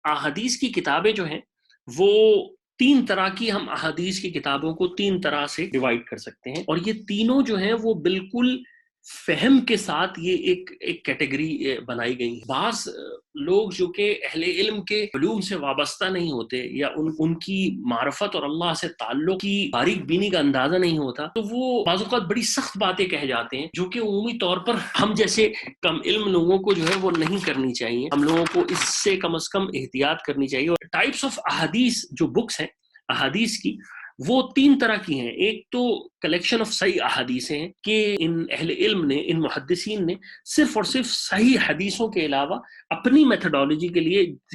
احادیث کی کتابیں جو ہیں وہ تین طرح کی، ہم احادیث کی کتابوں کو تین طرح سے ڈیوائڈ کر سکتے ہیں، اور یہ تینوں جو ہیں وہ بالکل فہم کے ساتھ یہ ایک کیٹیگری بنائی گئی ہیں۔ بعض لوگ جو کہ اہل علم کے علوم سے وابستہ نہیں ہوتے، یا ان کی معرفت اور اللہ سے تعلق کی باریک بینی کا اندازہ نہیں ہوتا، تو وہ بعض اوقات بڑی سخت باتیں کہہ جاتے ہیں جو کہ عمومی طور پر ہم جیسے کم علم لوگوں کو جو ہے وہ نہیں کرنی چاہیے۔ ہم لوگوں کو اس سے کم از کم احتیاط کرنی چاہیے۔ اور ٹائپس آف احادیث جو بکس ہیں احادیث کی، وہ تین طرح کی ہیں۔ ایک تو کلیکشن آف صحیح احادیث ہیں کہ ان اہل علم نے، ان محدثین نے صرف اور صرف صحیح حدیثوں کے علاوہ اپنی میتھڈالوجی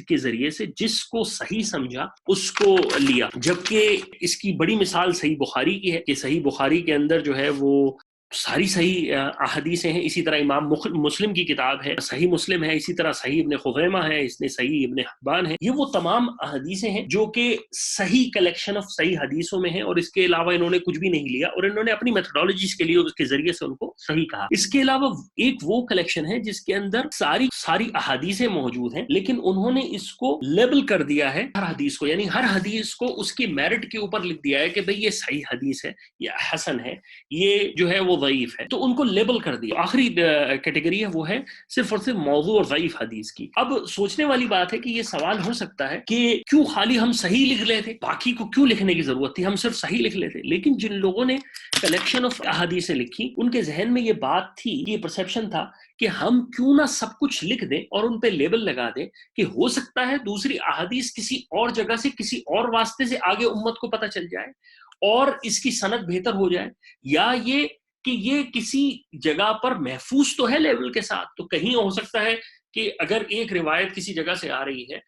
کے ذریعے سے جس کو صحیح سمجھا اس کو لیا۔ جبکہ اس کی بڑی مثال صحیح بخاری کی ہے کہ صحیح بخاری کے اندر جو ہے وہ ساری صحیح احادیث ہیں۔ اسی طرح امام مسلم کی کتاب ہے صحیح مسلم ہے، اسی طرح صحیح ابن خزیمہ ہے، اس نے صحیح ابن حبان ہے۔ یہ وہ تمام احادیثیں ہیں جو کہ صحیح کلیکشن آف صحیح حدیثوں میں ہیں، اور اس کے علاوہ انہوں نے کچھ بھی نہیں لیا، اور انہوں نے اپنی میتھڈالوجیز کے لیے اس کے ذریعے سے ان کو صحیح کہا۔ اس کے علاوہ ایک وہ کلیکشن ہے جس کے اندر ساری احادیثیں موجود ہیں، لیکن انہوں نے اس کو لیبل کر دیا ہے ہر حدیث کو، یعنی ہر حدیث کو اس کی میرٹ کے اوپر لکھ دیا ہے کہ بھئی یہ صحیح حدیث ہے، یہ حسن ہے، یہ جو ہے وہ ضعیف ہے، تو ان کو لیبل کر دیا۔ آخری کیٹیگری ہے وہ ہے صرف اور صرف موضوع اور ضعیف حدیث کی۔ اب سوچنے والی بات ہے کہ یہ سوال ہو سکتا ہے کہ کیوں خالی ہم صحیح لکھ لیتے، باقی کو کیوں لکھنے کی ضرورت تھی، ہم صرف صحیح لکھ لیتے۔ لیکن جن لوگوں نے کلیکشن آف احادیثیں لکھی، ان کے ذہن میں یہ بات تھی، یہ پرسیپشن تھا کہ ہم کیوں نہ سب کچھ لکھ دیں اور ان پہ لیبل لگا دیں کہ ہو سکتا ہے دوسری احادیث کسی اور جگہ سے، کسی اور واسطے سے آگے امت کو پتہ چل جائے اور اس کی سند بہتر ہو جائے، یا یہ کہ یہ کسی جگہ پر محفوظ تو ہے لیول کے ساتھ، تو کہیں ہو سکتا ہے کہ اگر ایک روایت کسی جگہ سے آ رہی ہے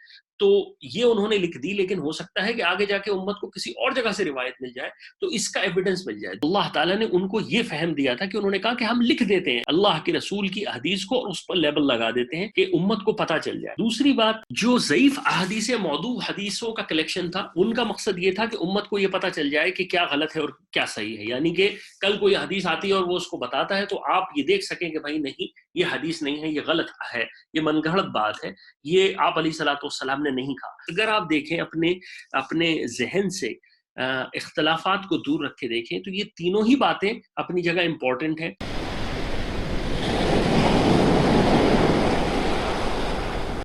تو یہ انہوں نے لکھ دی، لیکن ہو سکتا ہے کہ آگے جا کے امت کو کسی اور جگہ سے روایت مل جائے تو اس کا ایویڈنس مل جائے۔ اللہ تعالیٰ نے ان کو یہ فہم دیا تھا کہ انہوں نے کہا کہ ہم لکھ دیتے ہیں اللہ کے رسول کی احادیث کو اور اس پر لیبل لگا دیتے ہیں کہ امت کو پتہ چل جائے۔ دوسری بات، جو ضعیف احادیث موضوع حدیثوں کا کلیکشن تھا، ان کا مقصد یہ تھا کہ امت کو یہ پتہ چل جائے کہ کیا غلط ہے اور کیا صحیح ہے، یعنی کہ کل کوئی حدیث آتی ہے اور وہ اس کو بتاتا ہے تو آپ یہ دیکھ سکیں کہ بھائی نہیں، یہ حدیث نہیں ہے، یہ غلط ہے، یہ من گھڑت بات ہے، یہ آپ علیہ الصلوۃ والسلام نے نہیں کہا۔ اگر آپ دیکھیں اپنے ذہن سے اختلافات کو دور رکھ کے دیکھیں تو یہ تینوں ہی باتیں اپنی جگہ امپورٹنٹ ہیں۔